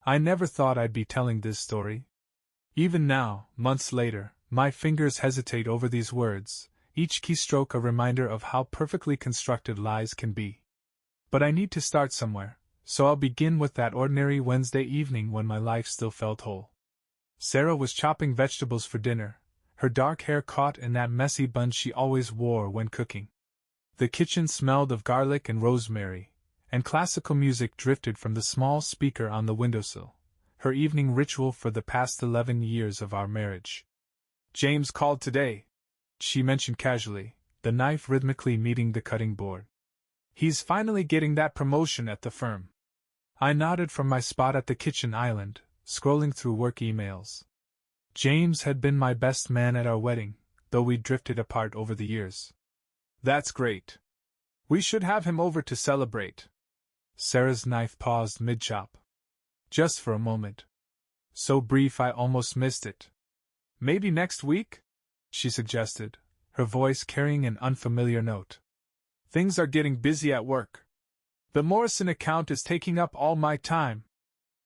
I never thought I'd be telling this story. Even now, months later, my fingers hesitate over these words, each keystroke a reminder of how perfectly constructed lies can be. But I need to start somewhere, so I'll begin with that ordinary Wednesday evening when my life still felt whole. Sarah was chopping vegetables for dinner, her dark hair caught in that messy bun she always wore when cooking. The kitchen smelled of garlic and rosemary, and classical music drifted from the small speaker on the windowsill, her evening ritual for the past 11 years of our marriage. "James called today," she mentioned casually, the knife rhythmically meeting the cutting board. "He's finally getting that promotion at the firm." I nodded from my spot at the kitchen island, scrolling through work emails. James had been my best man at our wedding, though we drifted apart over the years. "That's great. We should have him over to celebrate." Sarah's knife paused mid-chop. Just for a moment. So brief I almost missed it. "Maybe next week?" she suggested, her voice carrying an unfamiliar note. "Things are getting busy at work. The Morrison account is taking up all my time."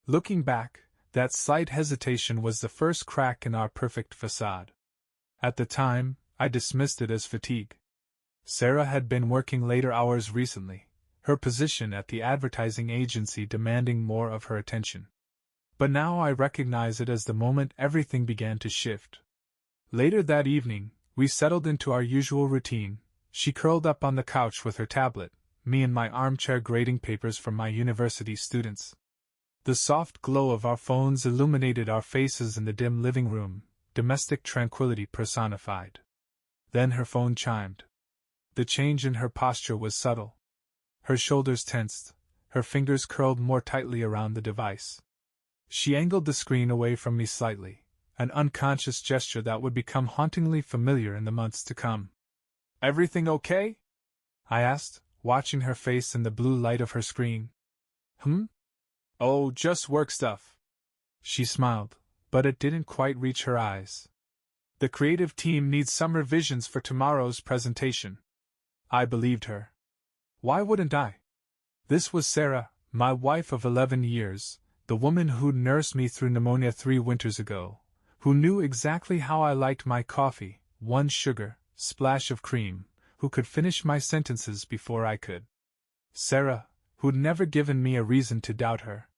Looking back, that slight hesitation was the first crack in our perfect facade. At the time, I dismissed it as fatigue. Sarah had been working later hours recently, her position at the advertising agency demanding more of her attention. But now I recognize it as the moment everything began to shift. Later that evening, we settled into our usual routine, she curled up on the couch with her tablet, me in my armchair grading papers from my university students. The soft glow of our phones illuminated our faces in the dim living room, domestic tranquility personified. Then her phone chimed. The change in her posture was subtle. Her shoulders tensed, her fingers curled more tightly around the device. She angled the screen away from me slightly, an unconscious gesture that would become hauntingly familiar in the months to come. "Everything okay?" I asked, watching her face in the blue light of her screen. "Oh, just work stuff." She smiled, but it didn't quite reach her eyes. "The creative team needs some revisions for tomorrow's presentation." I believed her. Why wouldn't I? This was Sarah, my wife of 11 years, the woman who'd nursed me through pneumonia 3 winters ago, who knew exactly how I liked my coffee, 1 sugar, splash of cream, who could finish my sentences before I could. Sarah, who'd never given me a reason to doubt her.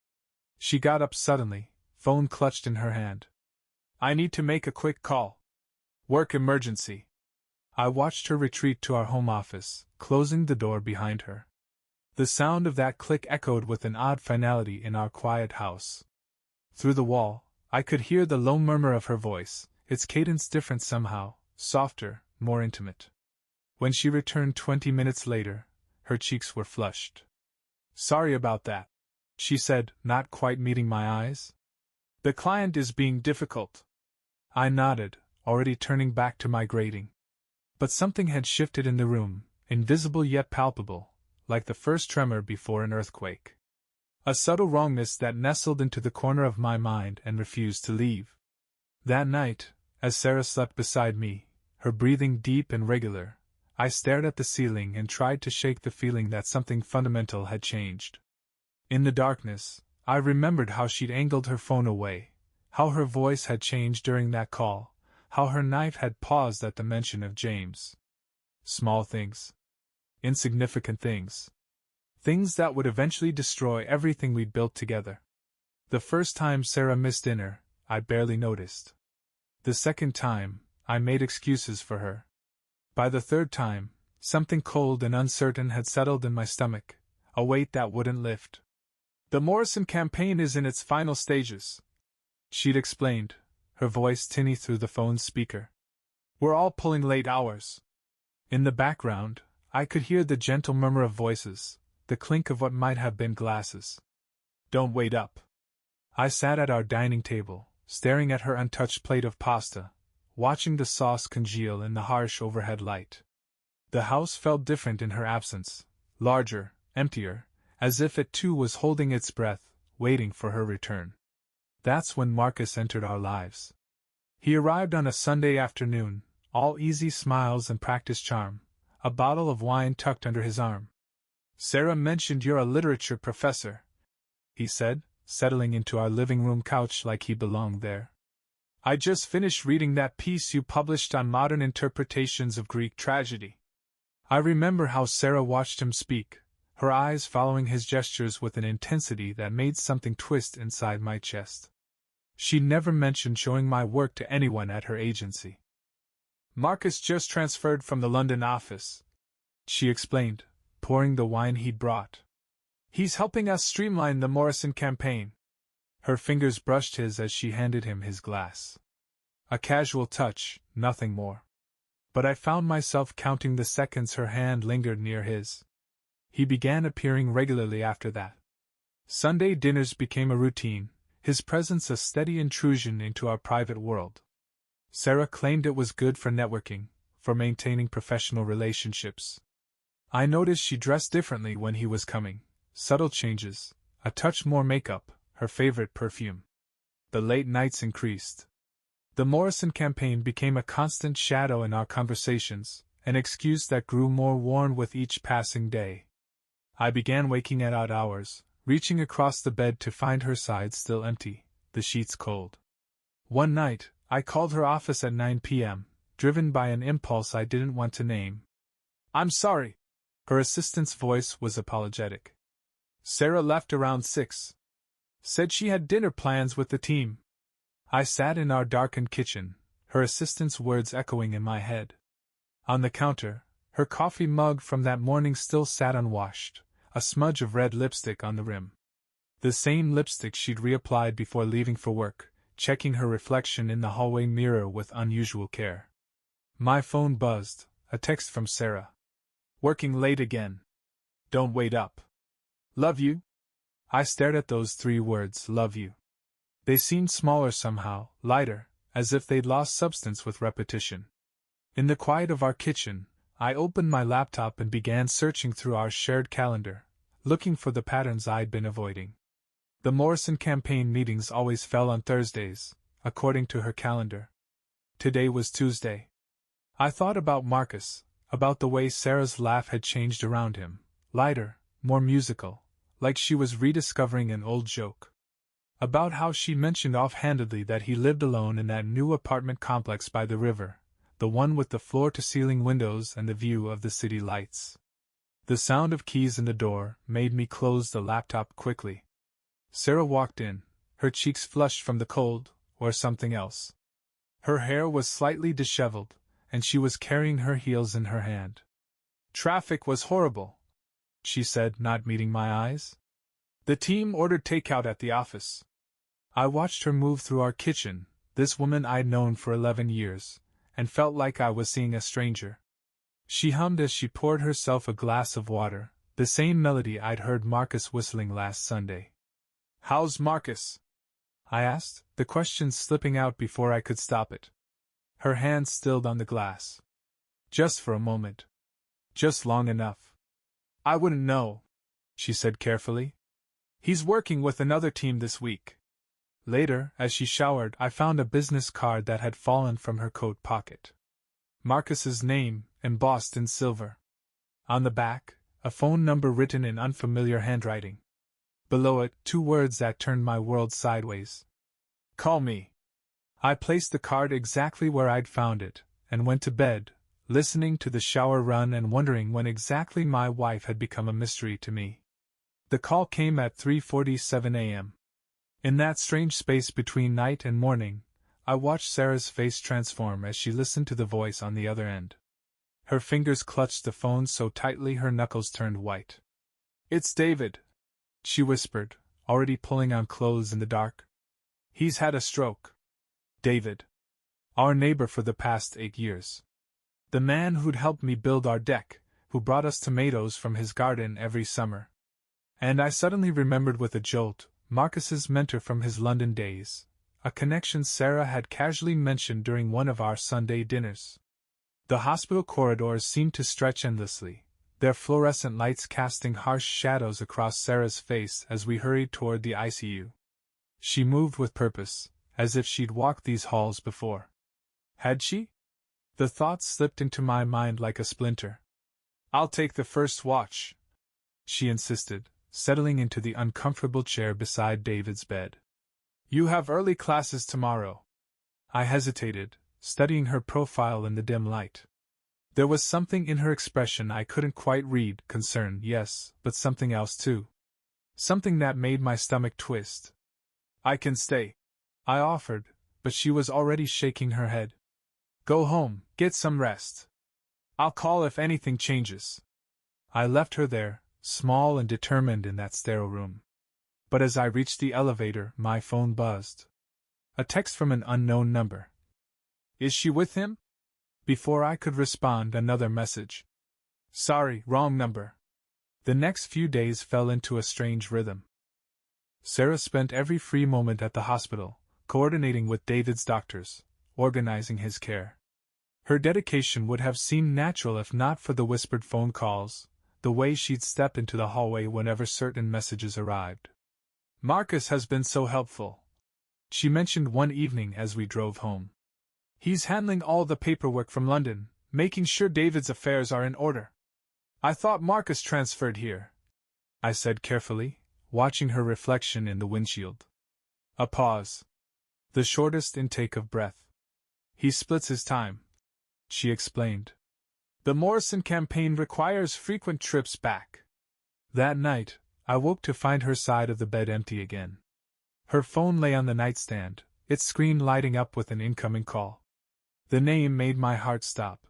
She got up suddenly, phone clutched in her hand. "I need to make a quick call. Work emergency." I watched her retreat to our home office, closing the door behind her. The sound of that click echoed with an odd finality in our quiet house. Through the wall, I could hear the low murmur of her voice, its cadence different somehow, softer, more intimate. When she returned 20 minutes later, her cheeks were flushed. "Sorry about that," she said, not quite meeting my eyes. "The client is being difficult." I nodded, already turning back to my grading. But something had shifted in the room, invisible yet palpable, like the first tremor before an earthquake. A subtle wrongness that nestled into the corner of my mind and refused to leave. That night, as Sarah slept beside me, her breathing deep and regular, I stared at the ceiling and tried to shake the feeling that something fundamental had changed. In the darkness, I remembered how she'd angled her phone away, how her voice had changed during that call, how her knife had paused at the mention of James. Small things. Insignificant things. Things that would eventually destroy everything we'd built together. The first time Sarah missed dinner, I barely noticed. The second time, I made excuses for her. By the third time, something cold and uncertain had settled in my stomach, a weight that wouldn't lift. "The Morrison campaign is in its final stages," she'd explained, her voice tinny through the phone's speaker. "We're all pulling late hours." In the background, I could hear the gentle murmur of voices, the clink of what might have been glasses. "Don't wait up." I sat at our dining table, staring at her untouched plate of pasta, watching the sauce congeal in the harsh overhead light. The house felt different in her absence, larger, emptier, as if it too was holding its breath, waiting for her return. That's when Marcus entered our lives. He arrived on a Sunday afternoon, all easy smiles and practiced charm, a bottle of wine tucked under his arm. "Sarah mentioned you're a literature professor," he said, settling into our living room couch like he belonged there. "I just finished reading that piece you published on modern interpretations of Greek tragedy." I remember how Sarah watched him speak, her eyes following his gestures with an intensity that made something twist inside my chest. She never mentioned showing my work to anyone at her agency. "Marcus just transferred from the London office," she explained, pouring the wine he'd brought. "He's helping us streamline the Morrison campaign." Her fingers brushed his as she handed him his glass. A casual touch, nothing more. But I found myself counting the seconds her hand lingered near his. He began appearing regularly after that. Sunday dinners became a routine, his presence a steady intrusion into our private world. Sarah claimed it was good for networking, for maintaining professional relationships. I noticed she dressed differently when he was coming, subtle changes, a touch more makeup, her favorite perfume. The late nights increased. The Morrison campaign became a constant shadow in our conversations, an excuse that grew more worn with each passing day. I began waking at odd hours, reaching across the bed to find her side still empty, the sheets cold. One night, I called her office at 9 p.m., driven by an impulse I didn't want to name. "I'm sorry." Her assistant's voice was apologetic. "Sarah left around 6. Said she had dinner plans with the team." I sat in our darkened kitchen, her assistant's words echoing in my head. On the counter, her coffee mug from that morning still sat unwashed, a smudge of red lipstick on the rim. The same lipstick she'd reapplied before leaving for work, checking her reflection in the hallway mirror with unusual care. My phone buzzed, a text from Sarah. "Working late again. Don't wait up. Love you." I stared at those 3 words, "love you." They seemed smaller somehow, lighter, as if they'd lost substance with repetition. In the quiet of our kitchen, I opened my laptop and began searching through our shared calendar, looking for the patterns I'd been avoiding. The Morrison campaign meetings always fell on Thursdays, according to her calendar. Today was Tuesday. I thought about Marcus, about the way Sarah's laugh had changed around him, lighter, more musical, like she was rediscovering an old joke. About how she mentioned offhandedly that he lived alone in that new apartment complex by the river, the one with the floor-to-ceiling windows and the view of the city lights. The sound of keys in the door made me close the laptop quickly. Sarah walked in, her cheeks flushed from the cold, or something else. Her hair was slightly disheveled, and she was carrying her heels in her hand. "Traffic was horrible," she said, not meeting my eyes. "The team ordered takeout at the office." I watched her move through our kitchen, this woman I'd known for 11 years, and felt like I was seeing a stranger. She hummed as she poured herself a glass of water, the same melody I'd heard Marcus whistling last Sunday. "How's Marcus?" I asked, the question slipping out before I could stop it. Her hand stilled on the glass. "Just for a moment. Just long enough. I wouldn't know," she said carefully. "He's working with another team this week." Later, as she showered, I found a business card that had fallen from her coat pocket. Marcus's name, embossed in silver. On the back, a phone number written in unfamiliar handwriting. Below it, 2 words that turned my world sideways. "Call me." I placed the card exactly where I'd found it, and went to bed, listening to the shower run and wondering when exactly my wife had become a mystery to me. The call came at 3:47 a.m. In that strange space between night and morning, I watched Sarah's face transform as she listened to the voice on the other end. Her fingers clutched the phone so tightly her knuckles turned white. "It's David," she whispered, already pulling on clothes in the dark. "He's had a stroke." David. Our neighbor for the past 8 years. The man who'd helped me build our deck, who brought us tomatoes from his garden every summer. And I suddenly remembered with a jolt, Marcus's mentor from his London days, a connection Sarah had casually mentioned during one of our Sunday dinners. The hospital corridors seemed to stretch endlessly, their fluorescent lights casting harsh shadows across Sarah's face as we hurried toward the ICU. She moved with purpose, as if she'd walked these halls before. Had she? The thought slipped into my mind like a splinter. "I'll take the first watch," she insisted, settling into the uncomfortable chair beside David's bed. "You have early classes tomorrow." I hesitated, studying her profile in the dim light. There was something in her expression I couldn't quite read. Concern, yes, but something else too. Something that made my stomach twist. "I can stay," I offered, but she was already shaking her head. "Go home, get some rest. I'll call if anything changes." I left her there, small and determined in that sterile room. But as I reached the elevator, my phone buzzed. A text from an unknown number. "Is she with him?" Before I could respond, another message. "Sorry, wrong number." The next few days fell into a strange rhythm. Sarah spent every free moment at the hospital, coordinating with David's doctors, organizing his care. Her dedication would have seemed natural if not for the whispered phone calls, the way she'd step into the hallway whenever certain messages arrived. "Marcus has been so helpful," she mentioned one evening as we drove home. "He's handling all the paperwork from London, making sure David's affairs are in order." "I thought Marcus transferred here," I said carefully, watching her reflection in the windshield. A pause. The shortest intake of breath. "He splits his time," she explained. "The Morrison campaign requires frequent trips back." That night, I woke to find her side of the bed empty again. Her phone lay on the nightstand, its screen lighting up with an incoming call. The name made my heart stop.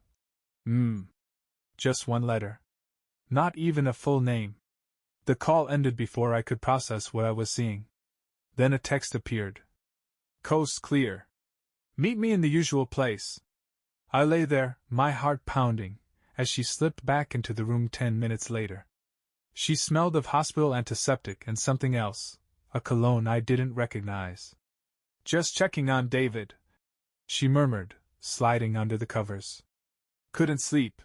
Just one letter. Not even a full name. The call ended before I could process what I was seeing. Then a text appeared. "Coast clear. Meet me in the usual place." I lay there, my heart pounding, as she slipped back into the room 10 minutes later. She smelled of hospital antiseptic and something else, a cologne I didn't recognize. "Just checking on David," she murmured, sliding under the covers. "Couldn't sleep."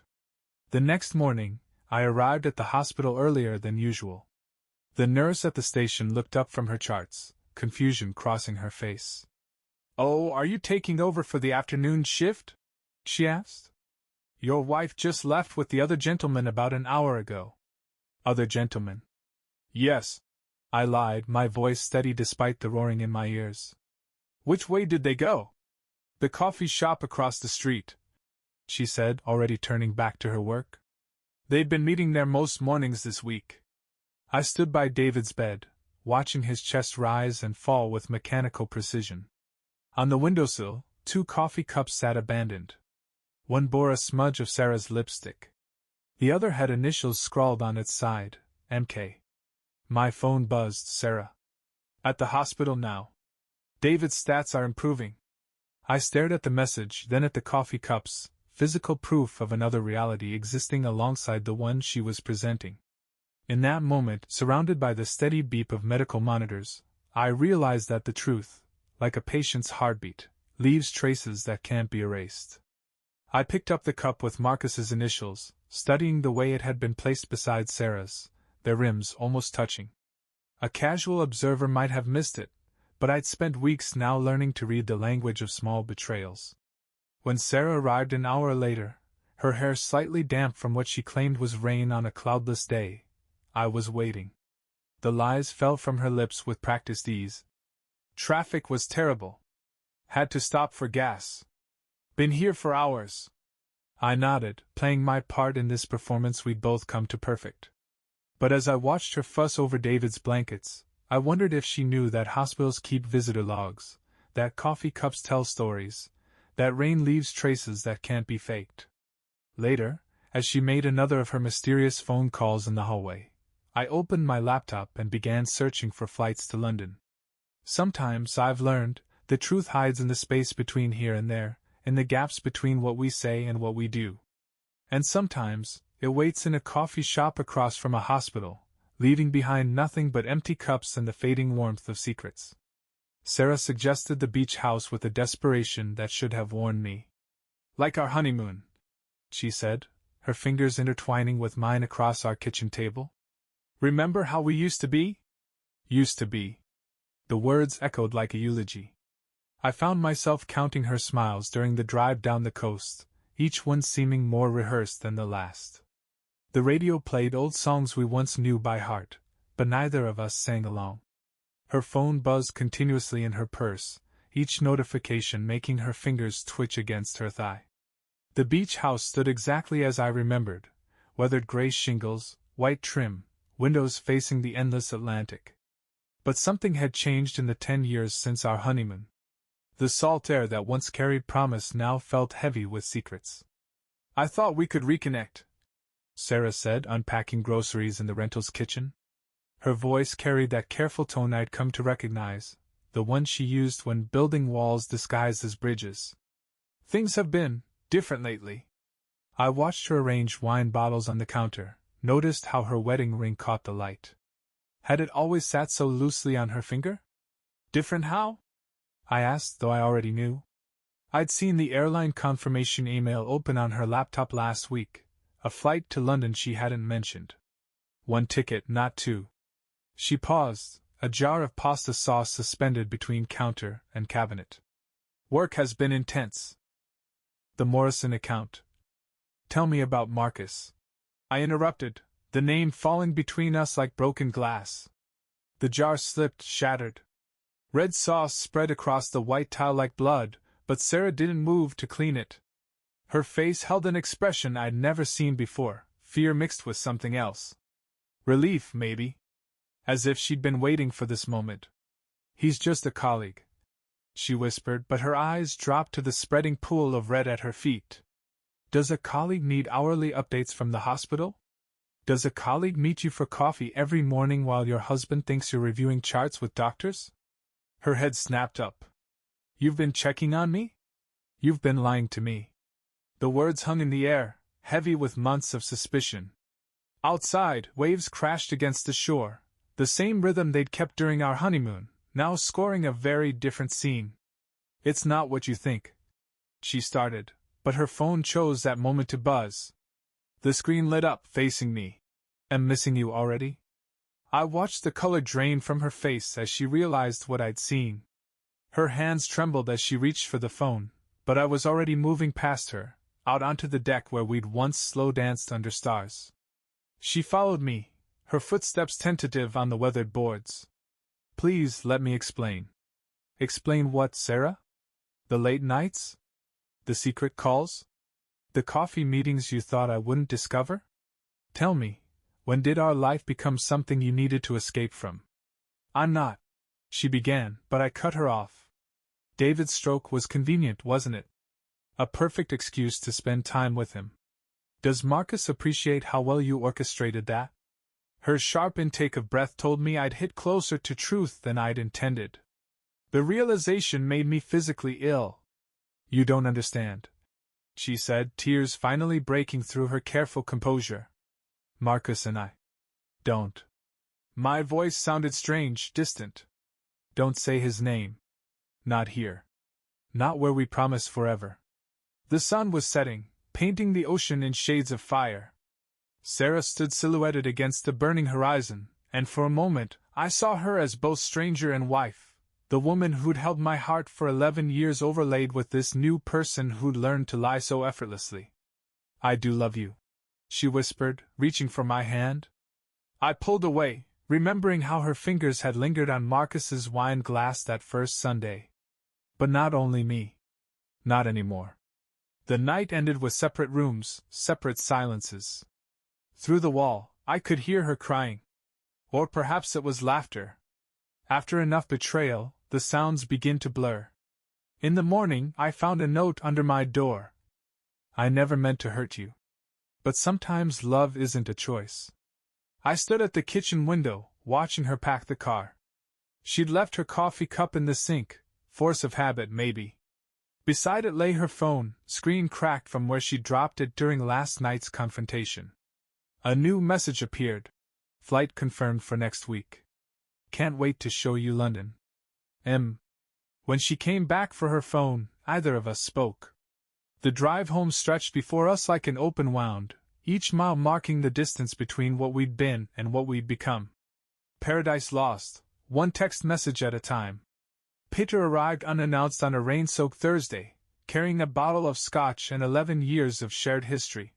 The next morning, I arrived at the hospital earlier than usual. The nurse at the station looked up from her charts, confusion crossing her face. "Oh, are you taking over for the afternoon shift?" she asked. "Your wife just left with the other gentleman about an hour ago." "Other gentleman?" "Yes," I lied, my voice steady despite the roaring in my ears. "Which way did they go?" "The coffee shop across the street," she said, already turning back to her work. "They've been meeting there most mornings this week." I stood by David's bed, watching his chest rise and fall with mechanical precision. On the windowsill, 2 coffee cups sat abandoned. One bore a smudge of Sarah's lipstick. The other had initials scrawled on its side, MK. My phone buzzed. "Sarah. At the hospital now. David's stats are improving." I stared at the message, then at the coffee cups, physical proof of another reality existing alongside the one she was presenting. In that moment, surrounded by the steady beep of medical monitors, I realized that the truth, like a patient's heartbeat, leaves traces that can't be erased. I picked up the cup with Marcus's initials, studying the way it had been placed beside Sarah's, their rims almost touching. A casual observer might have missed it, but I'd spent weeks now learning to read the language of small betrayals. When Sarah arrived an hour later, her hair slightly damp from what she claimed was rain on a cloudless day, I was waiting. The lies fell from her lips with practiced ease. "Traffic was terrible. Had to stop for gas. Been here for hours." I nodded, playing my part in this performance we'd both come to perfect. But as I watched her fuss over David's blankets, I wondered if she knew that hospitals keep visitor logs, that coffee cups tell stories, that rain leaves traces that can't be faked. Later, as she made another of her mysterious phone calls in the hallway, I opened my laptop and began searching for flights to London. Sometimes, I've learned, the truth hides in the space between here and there, in the gaps between what we say and what we do. And sometimes, it waits in a coffee shop across from a hospital, leaving behind nothing but empty cups and the fading warmth of secrets. Sarah suggested the beach house with a desperation that should have warned me. "Like our honeymoon," she said, her fingers intertwining with mine across our kitchen table. "Remember how we used to be?" Used to be. The words echoed like a eulogy. I found myself counting her smiles during the drive down the coast, each one seeming more rehearsed than the last. The radio played old songs we once knew by heart, but neither of us sang along. Her phone buzzed continuously in her purse, each notification making her fingers twitch against her thigh. The beach house stood exactly as I remembered, weathered gray shingles, white trim, windows facing the endless Atlantic. But something had changed in the 10 years since our honeymoon. The salt air that once carried promise now felt heavy with secrets. "I thought we could reconnect," Sarah said, unpacking groceries in the rental's kitchen. Her voice carried that careful tone I'd come to recognize, the one she used when building walls disguised as bridges. "Things have been different lately." I watched her arrange wine bottles on the counter, noticed how her wedding ring caught the light. Had it always sat so loosely on her finger? "Different how?" I asked, though I already knew. I'd seen the airline confirmation email open on her laptop last week, a flight to London she hadn't mentioned. One ticket, not two. She paused, a jar of pasta sauce suspended between counter and cabinet. "Work has been intense." "The Morrison account. Tell me about Marcus," I interrupted, the name falling between us like broken glass. The jar slipped, shattered. Red sauce spread across the white tile like blood, but Sarah didn't move to clean it. Her face held an expression I'd never seen before, fear mixed with something else. Relief, maybe. As if she'd been waiting for this moment. "He's just a colleague," she whispered, but her eyes dropped to the spreading pool of red at her feet. "Does a colleague need hourly updates from the hospital? Does a colleague meet you for coffee every morning while your husband thinks you're reviewing charts with doctors?" Her head snapped up. "You've been checking on me? You've been lying to me." The words hung in the air, heavy with months of suspicion. Outside, waves crashed against the shore, the same rhythm they'd kept during our honeymoon, now scoring a very different scene. "It's not what you think," she started, but her phone chose that moment to buzz. The screen lit up, facing me. "Am missing you already?" I watched the color drain from her face as she realized what I'd seen. Her hands trembled as she reached for the phone, but I was already moving past her, out onto the deck where we'd once slow danced under stars. She followed me, her footsteps tentative on the weathered boards. "Please let me explain." "Explain what, Sarah? The late nights? The secret calls? The coffee meetings you thought I wouldn't discover? Tell me, when did our life become something you needed to escape from?" "I'm not," she began, but I cut her off. David's stroke was convenient, wasn't it? A perfect excuse to spend time with him. Does Marcus appreciate how well you orchestrated that? Her sharp intake of breath told me I'd hit closer to truth than I'd intended. The realization made me physically ill. "You don't understand," she said, tears finally breaking through her careful composure. "Marcus and I don't." My voice sounded strange, distant. "Don't say his name. Not here. Not where we promised forever." The sun was setting, painting the ocean in shades of fire. Sarah stood silhouetted against the burning horizon, and for a moment I saw her as both stranger and wife, the woman who'd held my heart for 11 years overlaid with this new person who'd learned to lie so effortlessly. "I do love you," she whispered, reaching for my hand. I pulled away, remembering how her fingers had lingered on Marcus's wine glass that first Sunday. But not only me. Not anymore. The night ended with separate rooms, separate silences. Through the wall, I could hear her crying. Or perhaps it was laughter. After enough betrayal, the sounds begin to blur. In the morning, I found a note under my door. "I never meant to hurt you. But sometimes love isn't a choice." I stood at the kitchen window, watching her pack the car. She'd left her coffee cup in the sink, force of habit maybe. Beside it lay her phone, screen cracked from where she dropped it during last night's confrontation. A new message appeared. "Flight confirmed for next week. Can't wait to show you London. M." When she came back for her phone, neither of us spoke. The drive home stretched before us like an open wound, each mile marking the distance between what we'd been and what we'd become. Paradise lost, one text message at a time. Peter arrived unannounced on a rain-soaked Thursday, carrying a bottle of scotch and 11 years of shared history.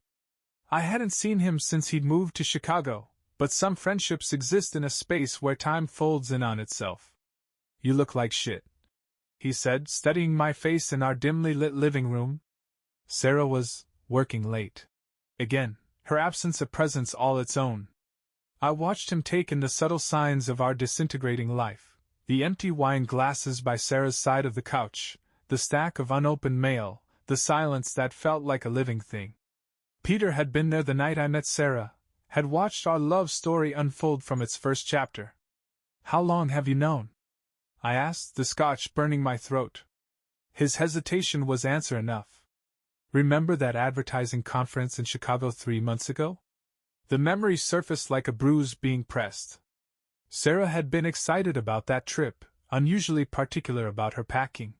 I hadn't seen him since he'd moved to Chicago, But some friendships exist in a space where time folds in on itself. You look like shit, he said, studying my face in our dimly lit living room. Sarah was working late. Again, her absence a presence all its own. I watched him take in the subtle signs of our disintegrating life, the empty wine glasses by Sarah's side of the couch, the stack of unopened mail, the silence that felt like a living thing. Peter had been there the night I met Sarah, had watched our love story unfold from its first chapter. How long have you known? I asked, the scotch burning my throat. His hesitation was answer enough. Remember that advertising conference in Chicago 3 months ago? The memory surfaced like a bruise being pressed. Sarah had been excited about that trip, unusually particular about her packing.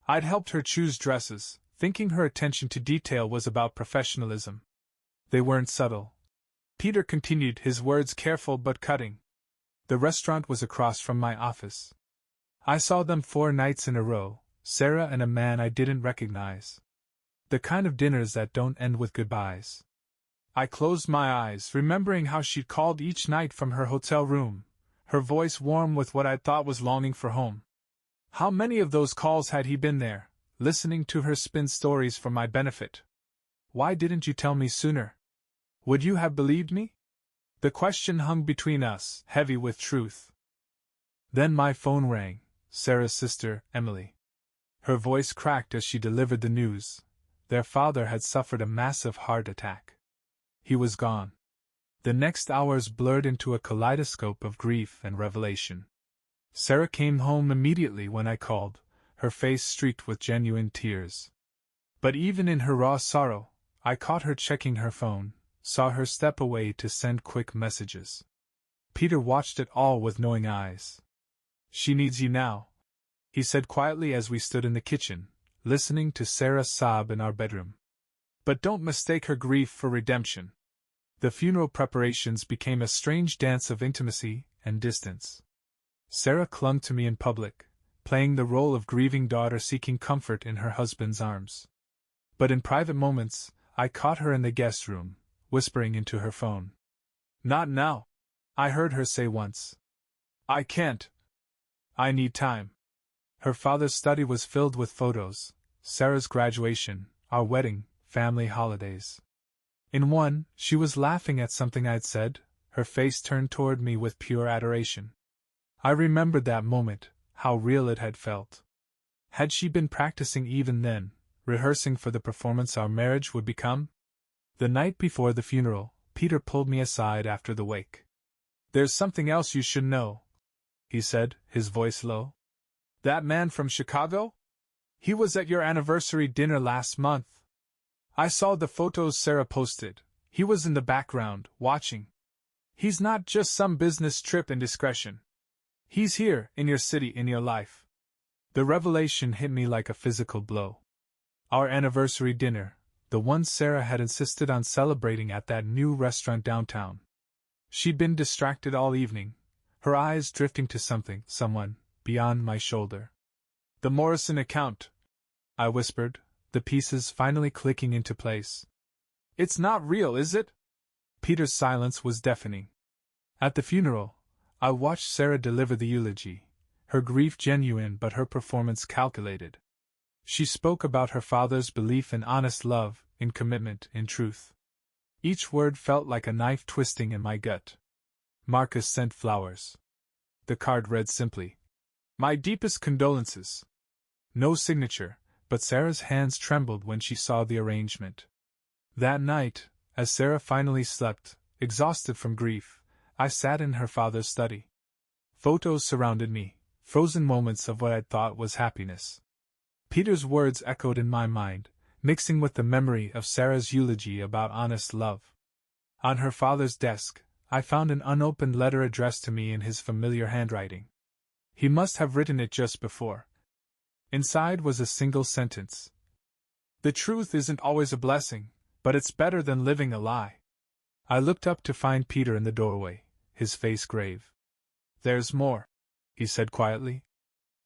I'd helped her choose dresses, thinking her attention to detail was about professionalism. They weren't subtle. Peter continued, his words careful but cutting. The restaurant was across from my office. I saw them 4 nights in a row, Sarah and a man I didn't recognize. The kind of dinners that don't end with goodbyes. I closed my eyes, remembering how she'd called each night from her hotel room, her voice warm with what I thought was longing for home. How many of those calls had he been there, listening to her spin stories for my benefit? Why didn't you tell me sooner? Would you have believed me? The question hung between us, heavy with truth. Then my phone rang, Sarah's sister, Emily. Her voice cracked as she delivered the news. Their father had suffered a massive heart attack. He was gone. The next hours blurred into a kaleidoscope of grief and revelation. Sarah came home immediately when I called, her face streaked with genuine tears. But even in her raw sorrow, I caught her checking her phone, saw her step away to send quick messages. Peter watched it all with knowing eyes. She needs you now, he said quietly as we stood in the kitchen, listening to Sarah sob in our bedroom. But don't mistake her grief for redemption. The funeral preparations became a strange dance of intimacy and distance. Sarah clung to me in public, playing the role of grieving daughter seeking comfort in her husband's arms. But in private moments, I caught her in the guest room, whispering into her phone. Not now, I heard her say once. I can't. I need time. Her father's study was filled with photos, Sarah's graduation, our wedding, family holidays. In one, she was laughing at something I'd said, her face turned toward me with pure adoration. I remembered that moment, how real it had felt. Had she been practicing even then, rehearsing for the performance our marriage would become? The night before the funeral, Peter pulled me aside after the wake. There's something else you should know, he said, his voice low. That man from Chicago? He was at your anniversary dinner last month. I saw the photos Sarah posted. He was in the background, watching. He's not just some business trip indiscretion. He's here, in your city, in your life. The revelation hit me like a physical blow. Our anniversary dinner, the one Sarah had insisted on celebrating at that new restaurant downtown. She'd been distracted all evening, her eyes drifting to something, someone, beyond my shoulder. The Morrison account, I whispered, the pieces finally clicking into place. It's not real, is it? Peter's silence was deafening. At the funeral, I watched Sarah deliver the eulogy, her grief genuine but her performance calculated. She spoke about her father's belief in honest love, in commitment, in truth. Each word felt like a knife twisting in my gut. Marcus sent flowers. The card read simply, "My deepest condolences." No signature, but Sarah's hands trembled when she saw the arrangement. That night, as Sarah finally slept, exhausted from grief, I sat in her father's study. Photos surrounded me, frozen moments of what I thought was happiness. Peter's words echoed in my mind, mixing with the memory of Sarah's eulogy about honest love. On her father's desk, I found an unopened letter addressed to me in his familiar handwriting. He must have written it just before. Inside was a single sentence. The truth isn't always a blessing, but it's better than living a lie. I looked up to find Peter in the doorway, his face grave. There's more, he said quietly.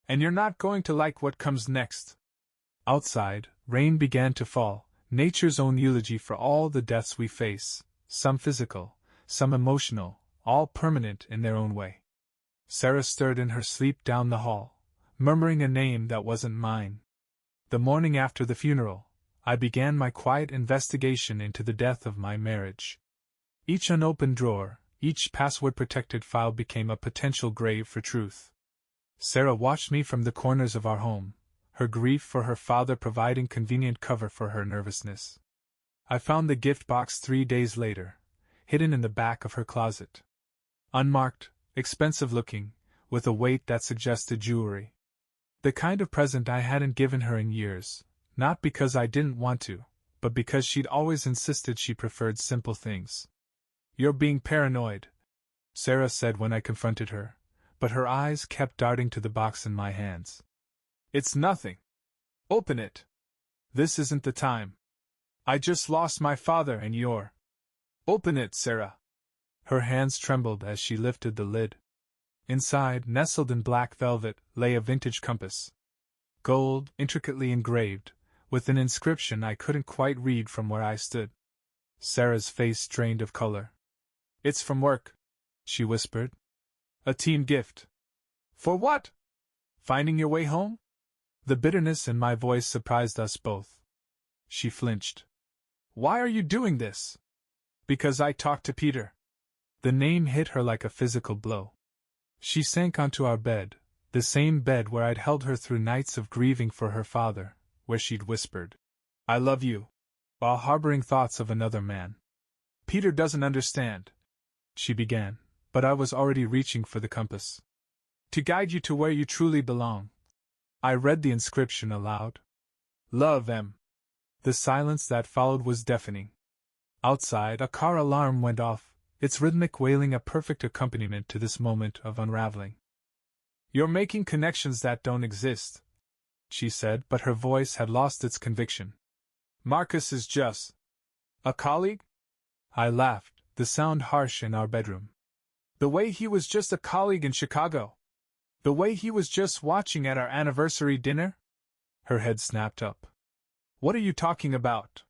And you're not going to like what comes next. Outside, rain began to fall, nature's own eulogy for all the deaths we face, some physical, some emotional, all permanent in their own way. Sarah stirred in her sleep down the hall, murmuring a name that wasn't mine. The morning after the funeral, I began my quiet investigation into the death of my marriage. Each unopened drawer, each password-protected file became a potential grave for truth. Sarah watched me from the corners of our home, her grief for her father providing convenient cover for her nervousness. I found the gift box 3 days later, hidden in the back of her closet. Unmarked, expensive-looking, with a weight that suggested jewelry. The kind of present I hadn't given her in years, not because I didn't want to, but because she'd always insisted she preferred simple things. "You're being paranoid," Sarah said when I confronted her, but her eyes kept darting to the box in my hands. "It's nothing. Open it. This isn't the time. I just lost my father and you're—" "Open it, Sarah." Her hands trembled as she lifted the lid. Inside, nestled in black velvet, lay a vintage compass. Gold, intricately engraved, with an inscription I couldn't quite read from where I stood. Sarah's face drained of color. "It's from work," she whispered. "A team gift." "For what? Finding your way home?" The bitterness in my voice surprised us both. She flinched. "Why are you doing this?" "Because I talked to Peter." The name hit her like a physical blow. She sank onto our bed, the same bed where I'd held her through nights of grieving for her father, where she'd whispered, "I love you," while harboring thoughts of another man. "Peter doesn't understand," she began, but I was already reaching for the compass. "To guide you to where you truly belong." I read the inscription aloud. "Love M." The silence that followed was deafening. Outside, a car alarm went off, its rhythmic wailing a perfect accompaniment to this moment of unraveling. "You're making connections that don't exist," she said, but her voice had lost its conviction. "Marcus is just a colleague?" I laughed, the sound harsh in our bedroom. "The way he was just a colleague in Chicago? The way he was just watching at our anniversary dinner?" Her head snapped up. "What are you talking about?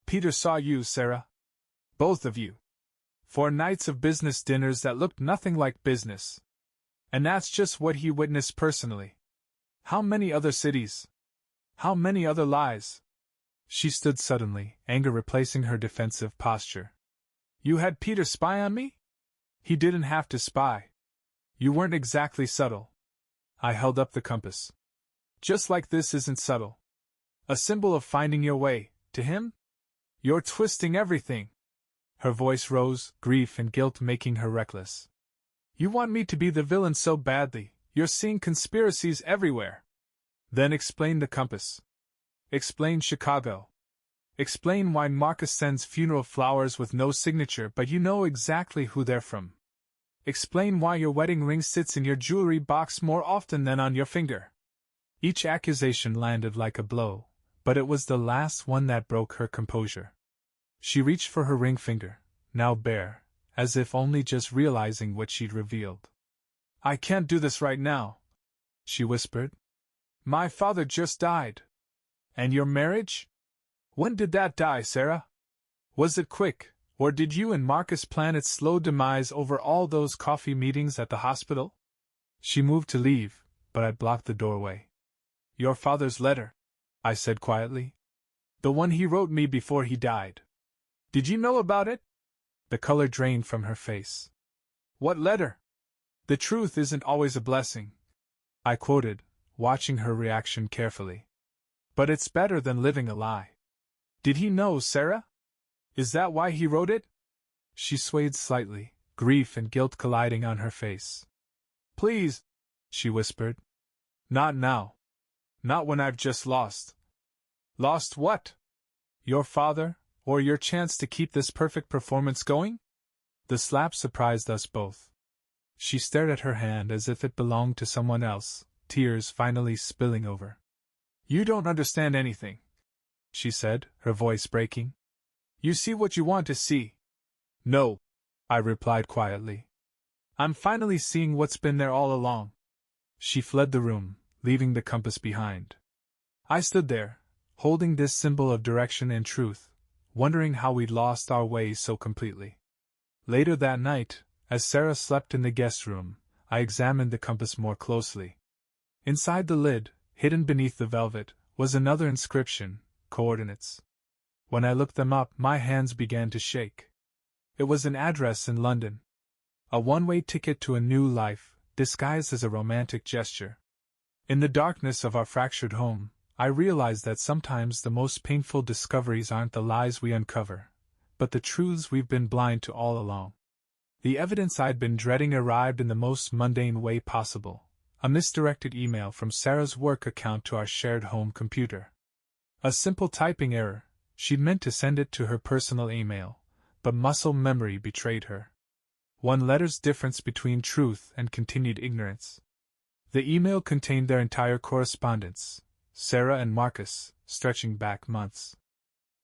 Peter saw you, Sarah. Both of you. 4 nights of business dinners that looked nothing like business. And that's just what he witnessed personally. How many other cities? How many other lies?" She stood suddenly, anger replacing her defensive posture. "You had Peter spy on me? He didn't have to spy. You weren't exactly subtle." I held up the compass. "Just like this isn't subtle. A symbol of finding your way, to him? You're twisting everything." Her voice rose, grief and guilt making her reckless. "You want me to be the villain so badly, you're seeing conspiracies everywhere. Then explain the compass. Explain Chicago. Explain why Marcus sends funeral flowers with no signature but you know exactly who they're from. Explain why your wedding ring sits in your jewelry box more often than on your finger." Each accusation landed like a blow, but it was the last one that broke her composure. She reached for her ring finger, now bare, as if only just realizing what she'd revealed. "I can't do this right now," she whispered. "My father just died. And your marriage? When did that die, Sarah? Was it quick, or did you and Marcus plan its slow demise over all those coffee meetings at the hospital?" She moved to leave, but I blocked the doorway. "Your father's letter," I said quietly. "The one he wrote me before he died. Did you know about it?" The color drained from her face. "What letter?" "The truth isn't always a blessing," I quoted, watching her reaction carefully. "But it's better than living a lie. Did he know, Sarah? Is that why he wrote it?" She swayed slightly, grief and guilt colliding on her face. "Please," she whispered. "Not now. Not when I've just lost." "Lost what? Your father, or your chance to keep this perfect performance going?" The slap surprised us both. She stared at her hand as if it belonged to someone else, tears finally spilling over. "You don't understand anything," she said, her voice breaking. "You see what you want to see." "No," I replied quietly. "I'm finally seeing what's been there all along." She fled the room, leaving the compass behind. I stood there, holding this symbol of direction and truth, wondering how we'd lost our way so completely. Later that night, As Sarah slept in the guest room, I examined the compass more closely. Inside the lid, hidden beneath the velvet, was another inscription, coordinates. When I looked them up, my hands began to shake. It was an address in London. A one-way ticket to a new life, disguised as a romantic gesture. In the darkness of our fractured home, I realized that sometimes the most painful discoveries aren't the lies we uncover, but the truths we've been blind to all along. The evidence I'd been dreading arrived in the most mundane way possible. A misdirected email from Sarah's work account to our shared home computer. A simple typing error. She'd meant to send it to her personal email, but muscle memory betrayed her. One letter's difference between truth and continued ignorance. The email contained their entire correspondence, Sarah and Marcus, stretching back months.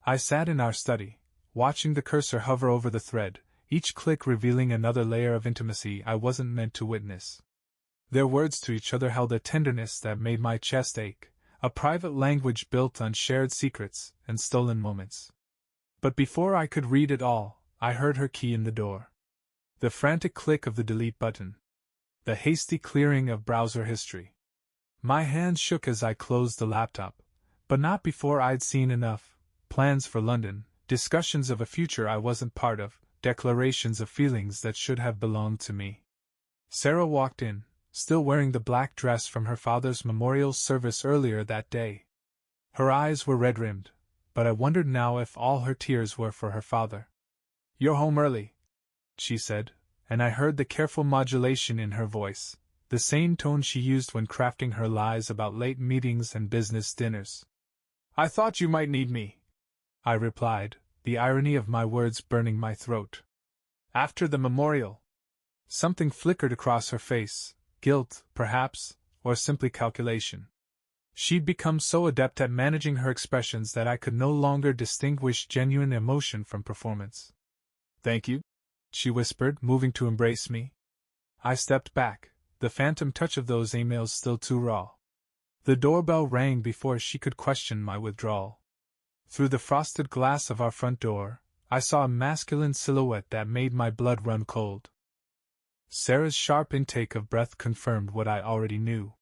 I sat in our study, watching the cursor hover over the thread, each click revealing another layer of intimacy I wasn't meant to witness. Their words to each other held a tenderness that made my chest ache, a private language built on shared secrets and stolen moments. But before I could read it all, I heard her key in the door. The frantic click of the delete button. The hasty clearing of browser history. My hands shook as I closed the laptop, but not before I'd seen enough. Plans for London, discussions of a future I wasn't part of, declarations of feelings that should have belonged to me. Sarah walked in, still wearing the black dress from her father's memorial service earlier that day. Her eyes were red-rimmed, but I wondered now if all her tears were for her father. "You're home early," she said, and I heard the careful modulation in her voice, the same tone she used when crafting her lies about late meetings and business dinners. "I thought you might need me," I replied, the irony of my words burning my throat. "After the memorial." Something flickered across her face, guilt, perhaps, or simply calculation. She'd become so adept at managing her expressions that I could no longer distinguish genuine emotion from performance. "Thank you," she whispered, moving to embrace me. I stepped back, the phantom touch of those emails still too raw. The doorbell rang before she could question my withdrawal. Through the frosted glass of our front door, I saw a masculine silhouette that made my blood run cold. Sarah's sharp intake of breath confirmed what I already knew.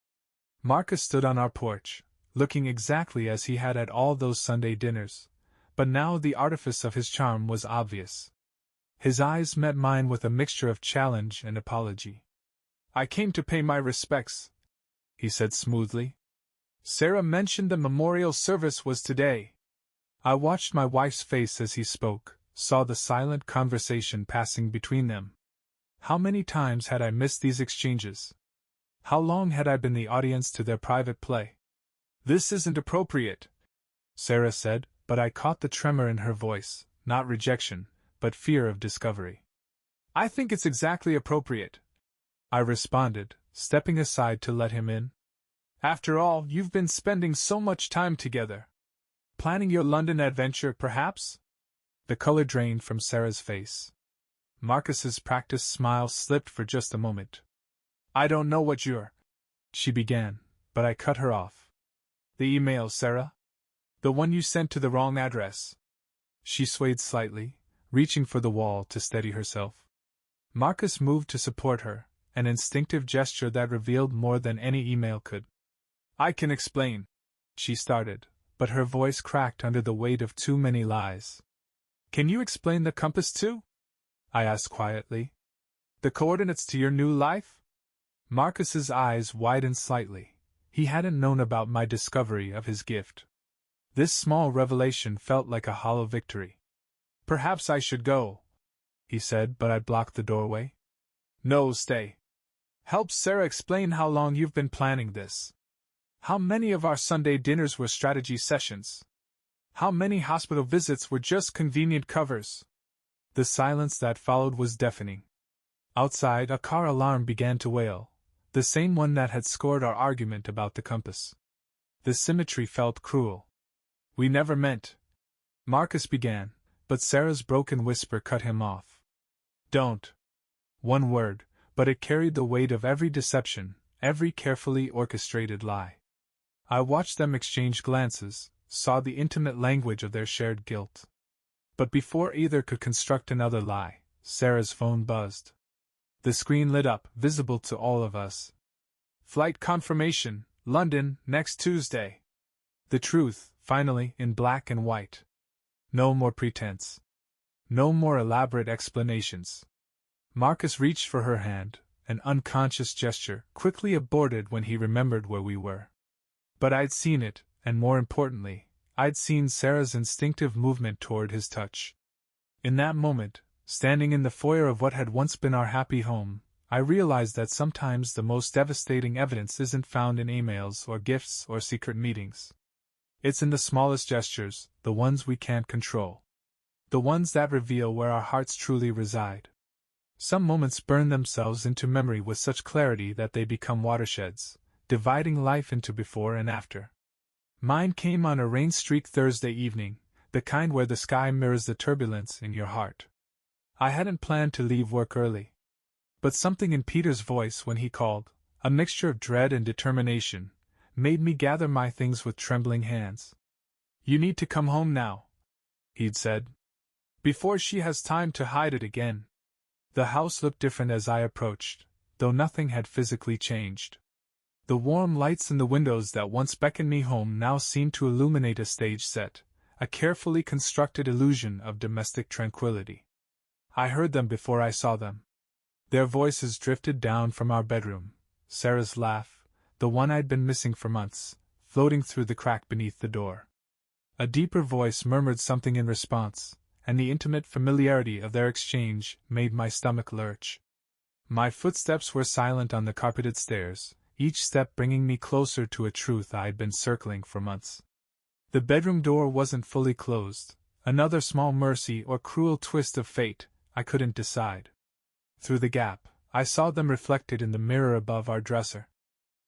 Marcus stood on our porch, looking exactly as he had at all those Sunday dinners, but now the artifice of his charm was obvious. His eyes met mine with a mixture of challenge and apology. "I came to pay my respects," he said smoothly. "Sarah mentioned the memorial service was today." I watched my wife's face as he spoke, saw the silent conversation passing between them. How many times had I missed these exchanges? How long had I been the audience to their private play? "This isn't appropriate," Sarah said, but I caught the tremor in her voice, not rejection, but fear of discovery. "I think it's exactly appropriate," I responded, stepping aside to let him in. "After all, you've been spending so much time together. Planning your London adventure, perhaps?" The color drained from Sarah's face. Marcus's practiced smile slipped for just a moment. "I don't know what you're—" she began, but I cut her off. "The email, Sarah? The one you sent to the wrong address." She swayed slightly, reaching for the wall to steady herself. Marcus moved to support her, an instinctive gesture that revealed more than any email could. "I can explain," she started, but her voice cracked under the weight of too many lies. "Can you explain the compass too?" I asked quietly. "The coordinates to your new life?" Marcus's eyes widened slightly. He hadn't known about my discovery of his gift. This small revelation felt like a hollow victory. "Perhaps I should go," he said, but I blocked the doorway. "No, stay. Help Sarah explain how long you've been planning this. How many of our Sunday dinners were strategy sessions? How many hospital visits were just convenient covers?" The silence that followed was deafening. Outside, a car alarm began to wail, the same one that had scored our argument about the compass. The symmetry felt cruel. "We never meant—" Marcus began, but Sarah's broken whisper cut him off. "Don't." One word, but it carried the weight of every deception, every carefully orchestrated lie. I watched them exchange glances, saw the intimate language of their shared guilt. But before either could construct another lie, Sarah's phone buzzed. The screen lit up, visible to all of us. Flight confirmation, London, next Tuesday. The truth, finally, in black and white. No more pretense. No more elaborate explanations. Marcus reached for her hand, an unconscious gesture, quickly aborted when he remembered where we were. But I'd seen it, and more importantly, I'd seen Sarah's instinctive movement toward his touch. In that moment, standing in the foyer of what had once been our happy home, I realized that sometimes the most devastating evidence isn't found in emails or gifts or secret meetings. It's in the smallest gestures, the ones we can't control. The ones that reveal where our hearts truly reside. Some moments burn themselves into memory with such clarity that they become watersheds, dividing life into before and after. Mine came on a rain-streaked Thursday evening, the kind where the sky mirrors the turbulence in your heart. I hadn't planned to leave work early. But something in Peter's voice when he called, a mixture of dread and determination, made me gather my things with trembling hands. "You need to come home now," he'd said, "before she has time to hide it again." The house looked different as I approached, though nothing had physically changed. The warm lights in the windows that once beckoned me home now seemed to illuminate a stage set, a carefully constructed illusion of domestic tranquility. I heard them before I saw them. Their voices drifted down from our bedroom, Sarah's laugh, the one I'd been missing for months, floating through the crack beneath the door. A deeper voice murmured something in response, and the intimate familiarity of their exchange made my stomach lurch. My footsteps were silent on the carpeted stairs, each step bringing me closer to a truth I'd been circling for months. The bedroom door wasn't fully closed, another small mercy or cruel twist of fate, I couldn't decide. Through the gap, I saw them reflected in the mirror above our dresser.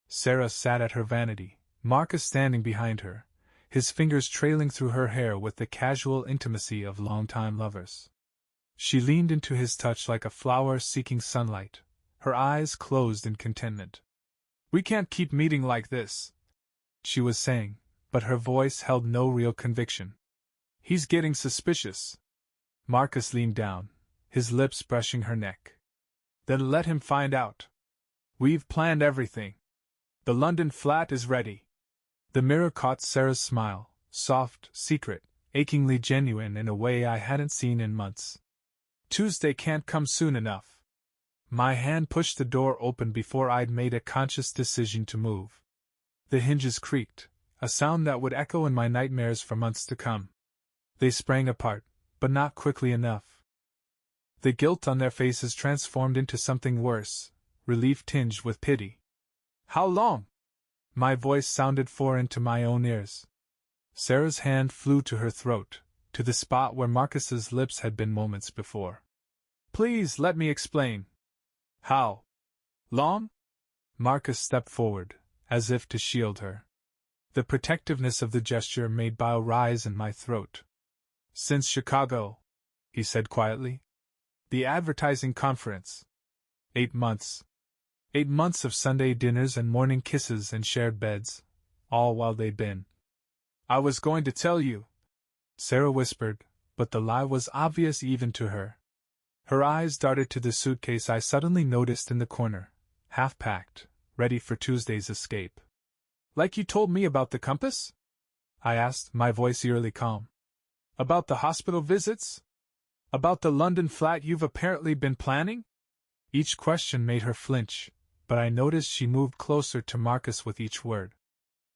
Sarah sat at her vanity, Marcus standing behind her, his fingers trailing through her hair with the casual intimacy of longtime lovers. She leaned into his touch like a flower seeking sunlight, her eyes closed in contentment. "We can't keep meeting like this," she was saying, but her voice held no real conviction. "He's getting suspicious." Marcus leaned down, his lips brushing her neck. "Then let him find out. We've planned everything. The London flat is ready." The mirror caught Sarah's smile, soft, secret, achingly genuine in a way I hadn't seen in months. "Tuesday can't come soon enough." My hand pushed the door open before I'd made a conscious decision to move. The hinges creaked, a sound that would echo in my nightmares for months to come. They sprang apart, but not quickly enough. The guilt on their faces transformed into something worse, relief tinged with pity. "How long?" My voice sounded foreign to my own ears. Sarah's hand flew to her throat, to the spot where Marcus's lips had been moments before. "Please let me explain." "How long?" Marcus stepped forward, as if to shield her. The protectiveness of the gesture made bile rise in my throat. "Since Chicago," he said quietly. "The advertising conference. 8 months. 8 months of Sunday dinners and morning kisses and shared beds, all while they'd been." "I was going to tell you," Sarah whispered, but the lie was obvious even to her. Her eyes darted to the suitcase I suddenly noticed in the corner, half packed, ready for Tuesday's escape. "Like you told me about the compass?" I asked, my voice eerily calm. "About the hospital visits? About the London flat you've apparently been planning?" Each question made her flinch, but I noticed she moved closer to Marcus with each word.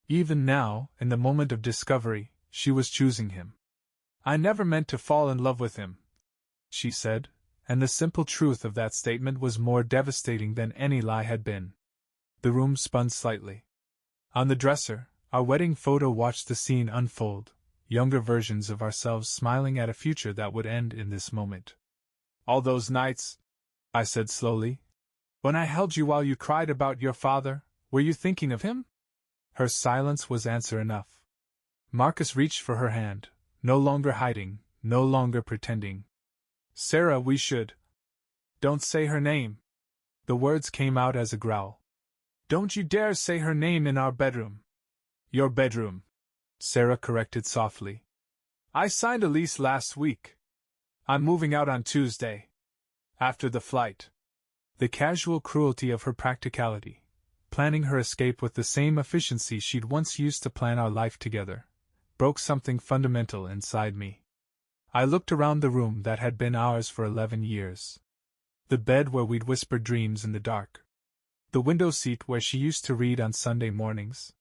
Even now, in the moment of discovery, she was choosing him. "I never meant to fall in love with him," she said, and the simple truth of that statement was more devastating than any lie had been. The room spun slightly. On the dresser, our wedding photo watched the scene unfold, younger versions of ourselves smiling at a future that would end in this moment. "All those nights," I said slowly, "when I held you while you cried about your father, were you thinking of him?" Her silence was answer enough. Marcus reached for her hand, no longer hiding, no longer pretending. "Sarah, we should—" "Don't say her name." The words came out as a growl. "Don't you dare say her name in our bedroom." "Your bedroom," Sarah corrected softly. "I signed a lease last week. I'm moving out on Tuesday. After the flight." The casual cruelty of her practicality, planning her escape with the same efficiency she'd once used to plan our life together, broke something fundamental inside me. I looked around the room that had been ours for 11 years. The bed where we'd whispered dreams in the dark. The window seat where she used to read on Sunday mornings.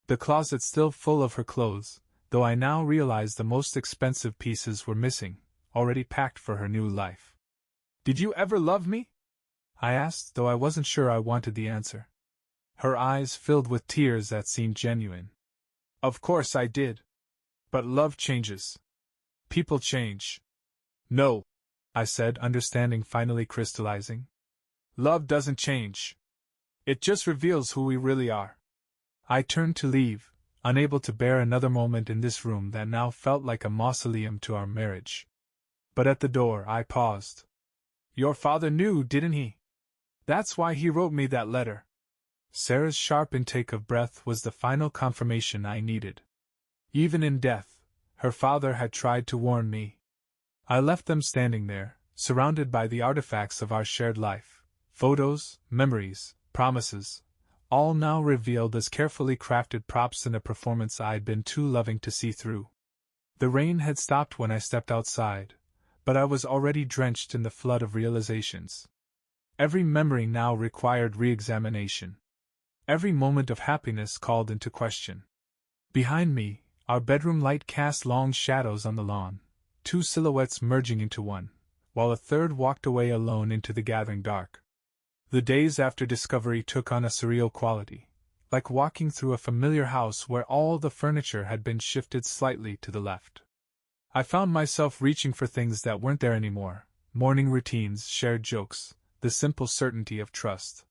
The closet still full of her clothes, though I now realized the most expensive pieces were missing, already packed for her new life. "Did you ever love me?" I asked, though I wasn't sure I wanted the answer. Her eyes filled with tears that seemed genuine. "Of course I did. But love changes. People change." "No," I said, understanding finally crystallizing. "Love doesn't change. It just reveals who we really are." I turned to leave, unable to bear another moment in this room that now felt like a mausoleum to our marriage. But at the door I paused. "Your father knew, didn't he? That's why he wrote me that letter." Sarah's sharp intake of breath was the final confirmation I needed. Even in death, her father had tried to warn me. I left them standing there, surrounded by the artifacts of our shared life, photos, memories, promises, all now revealed as carefully crafted props in a performance I'd been too loving to see through. The rain had stopped when I stepped outside, but I was already drenched in the flood of realizations. Every memory now required re-examination. Every moment of happiness called into question. Behind me, our bedroom light cast long shadows on the lawn, two silhouettes merging into one, while a third walked away alone into the gathering dark. The days after discovery took on a surreal quality, like walking through a familiar house where all the furniture had been shifted slightly to the left. I found myself reaching for things that weren't there anymore: morning routines, shared jokes, the simple certainty of trust.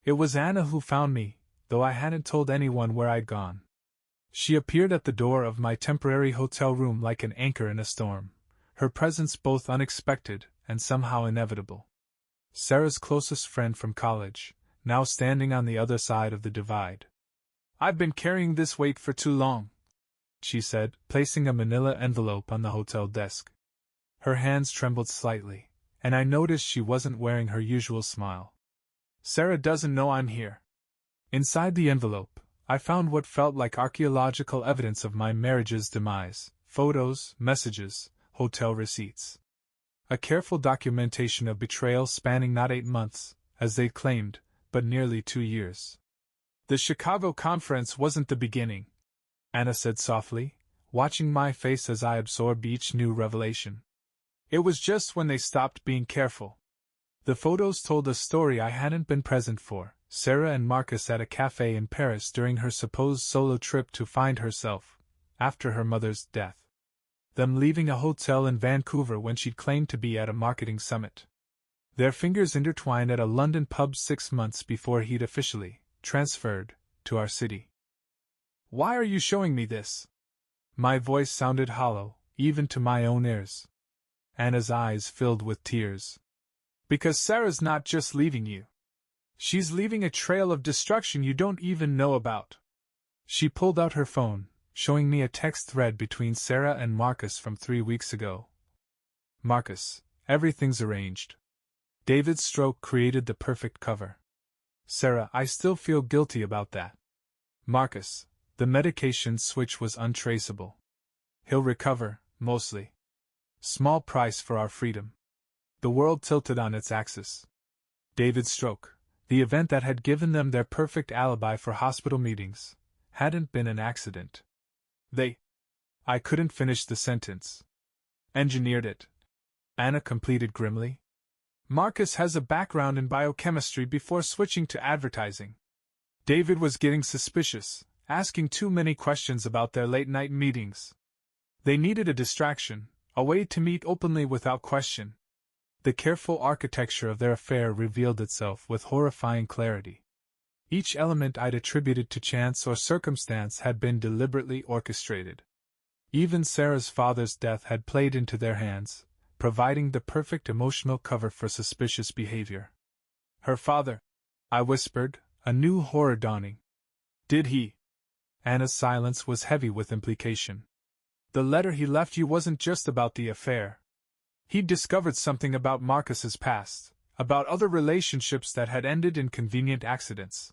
It was Anna who found me, though I hadn't told anyone where I'd gone. She appeared at the door of my temporary hotel room like an anchor in a storm, her presence both unexpected and somehow inevitable. Sarah's closest friend from college, now standing on the other side of the divide. "I've been carrying this weight for too long," she said, placing a manila envelope on the hotel desk. Her hands trembled slightly, and I noticed she wasn't wearing her usual smile. "Sarah doesn't know I'm here." Inside the envelope, I found what felt like archaeological evidence of my marriage's demise: photos, messages, hotel receipts. A careful documentation of betrayal spanning not 8 months, as they claimed, but nearly 2 years. "The Chicago conference wasn't the beginning," Anna said softly, watching my face as I absorbed each new revelation. "It was just when they stopped being careful." The photos told a story I hadn't been present for: Sarah and Marcus at a cafe in Paris during her supposed solo trip to find herself, after her mother's death. Them leaving a hotel in Vancouver when she'd claimed to be at a marketing summit. Their fingers intertwined at a London pub 6 months before he'd officially transferred to our city. "Why are you showing me this?" My voice sounded hollow, even to my own ears. Anna's eyes filled with tears. "Because Sarah's not just leaving you. She's leaving a trail of destruction you don't even know about." She pulled out her phone, showing me a text thread between Sarah and Marcus from 3 weeks ago. "Marcus, everything's arranged. David's stroke created the perfect cover. Sarah, I still feel guilty about that. Marcus, the medication switch was untraceable. He'll recover, mostly. Small price for our freedom." The world tilted on its axis. David's stroke, the event that had given them their perfect alibi for hospital meetings, hadn't been an accident. I couldn't finish the sentence. "Engineered it," Anna completed grimly. "Marcus has a background in biochemistry before switching to advertising. David was getting suspicious, asking too many questions about their late-night meetings. They needed a distraction, a way to meet openly without question." The careful architecture of their affair revealed itself with horrifying clarity. Each element I'd attributed to chance or circumstance had been deliberately orchestrated. Even Sarah's father's death had played into their hands, providing the perfect emotional cover for suspicious behavior. "Her father," I whispered, a new horror dawning. "Did he?" Anna's silence was heavy with implication. "The letter he left you wasn't just about the affair. He'd discovered something about Marcus's past, about other relationships that had ended in convenient accidents.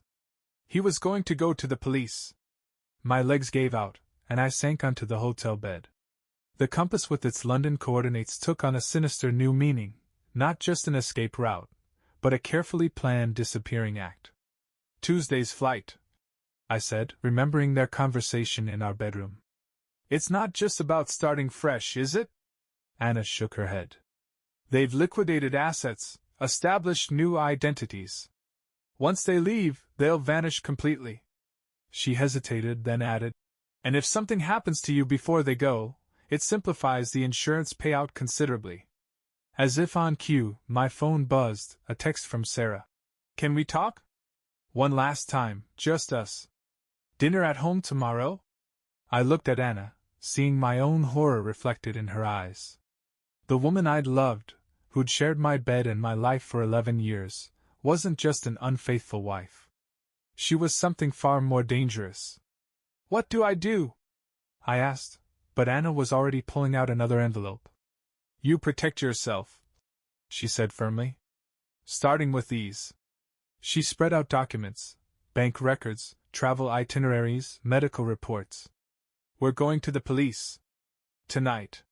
He was going to go to the police. My legs gave out, and I sank onto the hotel bed. The compass with its London coordinates took on a sinister new meaning, not just an escape route, but a carefully planned disappearing act. Tuesday's flight, I said, remembering their conversation in our bedroom. It's not just about starting fresh, is it? Anna shook her head. They've liquidated assets, established new identities. Once they leave, they'll vanish completely. She hesitated, then added, and if something happens to you before they go, it simplifies the insurance payout considerably. As if on cue, my phone buzzed, a text from Sarah. Can we talk? One last time, just us. Dinner at home tomorrow? I looked at Anna, seeing my own horror reflected in her eyes. The woman I'd loved, who'd shared my bed and my life for 11 years, wasn't just an unfaithful wife. She was something far more dangerous. What do I do? I asked, but Anna was already pulling out another envelope. You protect yourself, she said firmly. Starting with these. She spread out documents, bank records, travel itineraries, medical reports. We're going to the police. Tonight.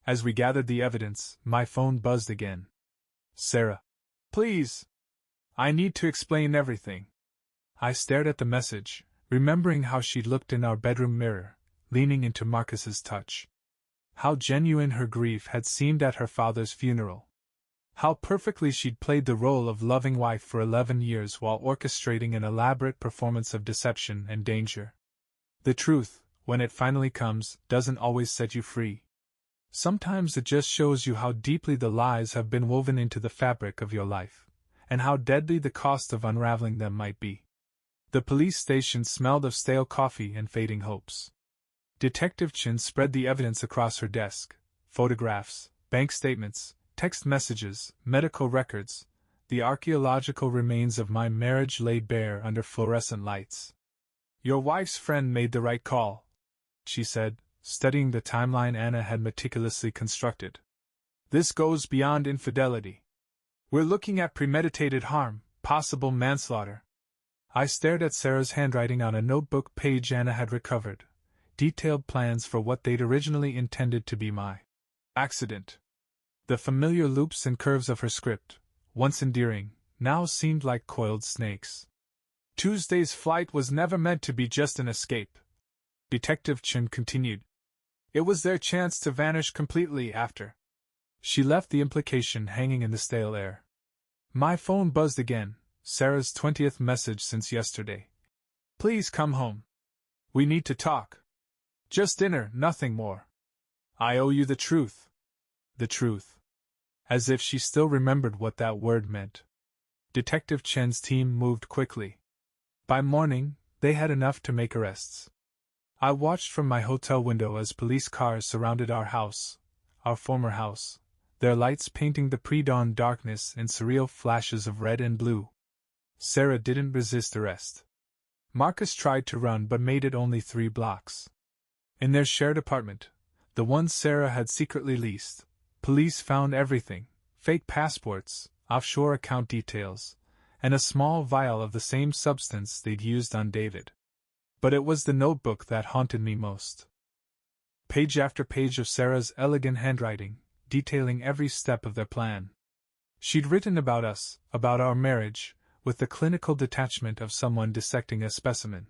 As we gathered the evidence, my phone buzzed again. Sarah. Please. I need to explain everything. I stared at the message, remembering how she'd looked in our bedroom mirror, leaning into Marcus's touch. How genuine her grief had seemed at her father's funeral. How perfectly she'd played the role of loving wife for 11 years while orchestrating an elaborate performance of deception and danger. The truth, when it finally comes, doesn't always set you free. Sometimes it just shows you how deeply the lies have been woven into the fabric of your life, and how deadly the cost of unraveling them might be. The police station smelled of stale coffee and fading hopes. Detective Chin spread the evidence across her desk: photographs, bank statements, text messages, medical records. The archaeological remains of my marriage lay bare under fluorescent lights. Your wife's friend made the right call, she said, studying the timeline Anna had meticulously constructed. This goes beyond infidelity. We're looking at premeditated harm, possible manslaughter. I stared at Sarah's handwriting on a notebook page Anna had recovered, detailed plans for what they'd originally intended to be my accident. The familiar loops and curves of her script, once endearing, now seemed like coiled snakes. Tuesday's flight was never meant to be just an escape, Detective Chin continued. It was their chance to vanish completely after. She left the implication hanging in the stale air. My phone buzzed again, Sarah's 20th message since yesterday. Please come home. We need to talk. Just dinner, nothing more. I owe you the truth. The truth. As if she still remembered what that word meant. Detective Chen's team moved quickly. By morning, they had enough to make arrests. I watched from my hotel window as police cars surrounded our house, our former house, their lights painting the pre-dawn darkness in surreal flashes of red and blue. Sarah didn't resist arrest. Marcus tried to run but made it only 3 blocks. In their shared apartment, the one Sarah had secretly leased, police found everything: fake passports, offshore account details, and a small vial of the same substance they'd used on David. But it was the notebook that haunted me most. Page after page of Sarah's elegant handwriting, detailing every step of their plan. She'd written about us, about our marriage, with the clinical detachment of someone dissecting a specimen.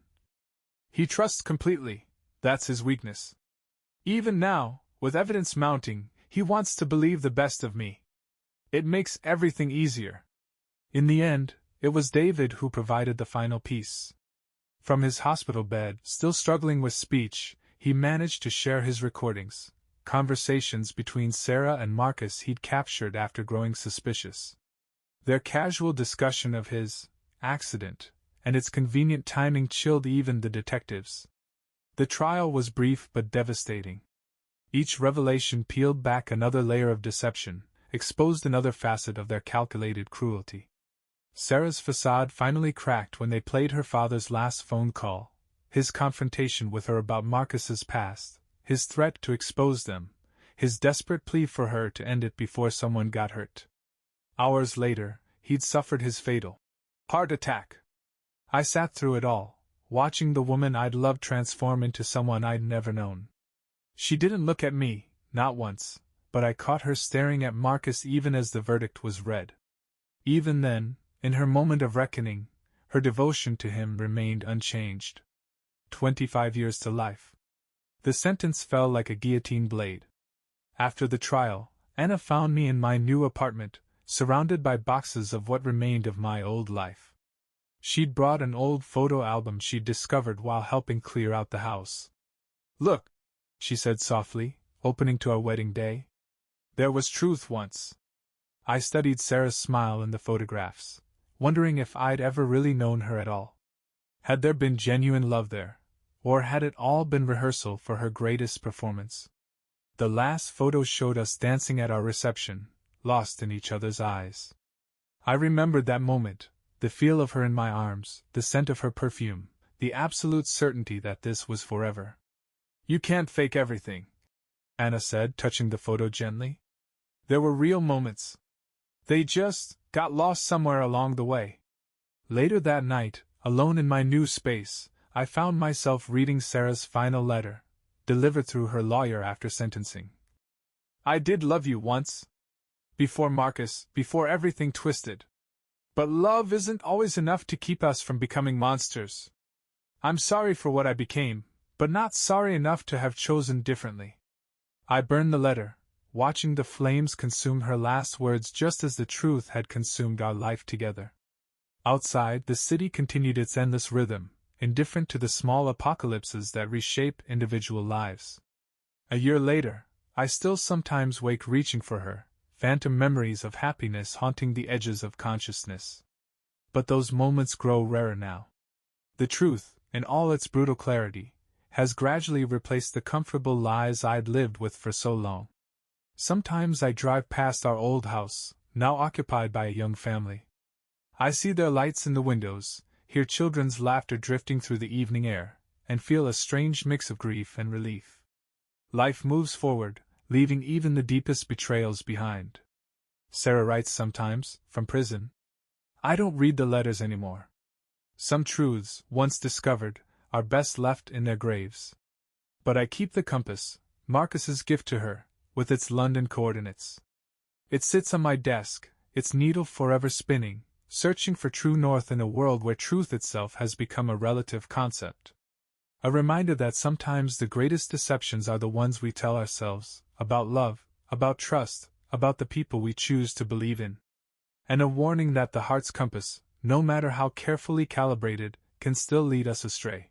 He trusts completely, that's his weakness. Even now, with evidence mounting, he wants to believe the best of me. It makes everything easier. In the end, it was David who provided the final piece. From his hospital bed, still struggling with speech, he managed to share his recordings, conversations between Sarah and Marcus he'd captured after growing suspicious. Their casual discussion of his accident and its convenient timing chilled even the detectives. The trial was brief but devastating. Each revelation peeled back another layer of deception, exposed another facet of their calculated cruelty. Sarah's facade finally cracked when they played her father's last phone call, his confrontation with her about Marcus's past, his threat to expose them, his desperate plea for her to end it before someone got hurt. Hours later, he'd suffered his fatal heart attack. I sat through it all, watching the woman I'd loved transform into someone I'd never known. She didn't look at me, not once, but I caught her staring at Marcus even as the verdict was read. Even then, in her moment of reckoning, her devotion to him remained unchanged. 25 years to life. The sentence fell like a guillotine blade. After the trial, Anna found me in my new apartment, surrounded by boxes of what remained of my old life. She'd brought an old photo album she'd discovered while helping clear out the house. "Look," she said softly, opening to our wedding day. "There was truth once." I studied Sarah's smile in the photographs, wondering if I'd ever really known her at all. Had there been genuine love there, or had it all been rehearsal for her greatest performance? The last photo showed us dancing at our reception, lost in each other's eyes. I remembered that moment, the feel of her in my arms, the scent of her perfume, the absolute certainty that this was forever. "You can't fake everything," Anna said, touching the photo gently. "There were real moments. They just got lost somewhere along the way." Later that night, alone in my new space, I found myself reading Sarah's final letter, delivered through her lawyer after sentencing. "I did love you once. Before Marcus, before everything twisted. But love isn't always enough to keep us from becoming monsters. I'm sorry for what I became, but not sorry enough to have chosen differently." I burned the letter, watching the flames consume her last words just as the truth had consumed our life together. Outside, the city continued its endless rhythm, indifferent to the small apocalypses that reshape individual lives. A year later, I still sometimes wake reaching for her, phantom memories of happiness haunting the edges of consciousness. But those moments grow rarer now. The truth, in all its brutal clarity, has gradually replaced the comfortable lies I'd lived with for so long. Sometimes I drive past our old house, now occupied by a young family. I see their lights in the windows, hear children's laughter drifting through the evening air, and feel a strange mix of grief and relief. Life moves forward, leaving even the deepest betrayals behind. Sarah writes sometimes, from prison. I don't read the letters anymore. Some truths, once discovered, are best left in their graves. But I keep the compass, Marcus's gift to her, with its London coordinates. It sits on my desk, its needle forever spinning, searching for true north in a world where truth itself has become a relative concept. A reminder that sometimes the greatest deceptions are the ones we tell ourselves, about love, about trust, about the people we choose to believe in. And a warning that the heart's compass, no matter how carefully calibrated, can still lead us astray.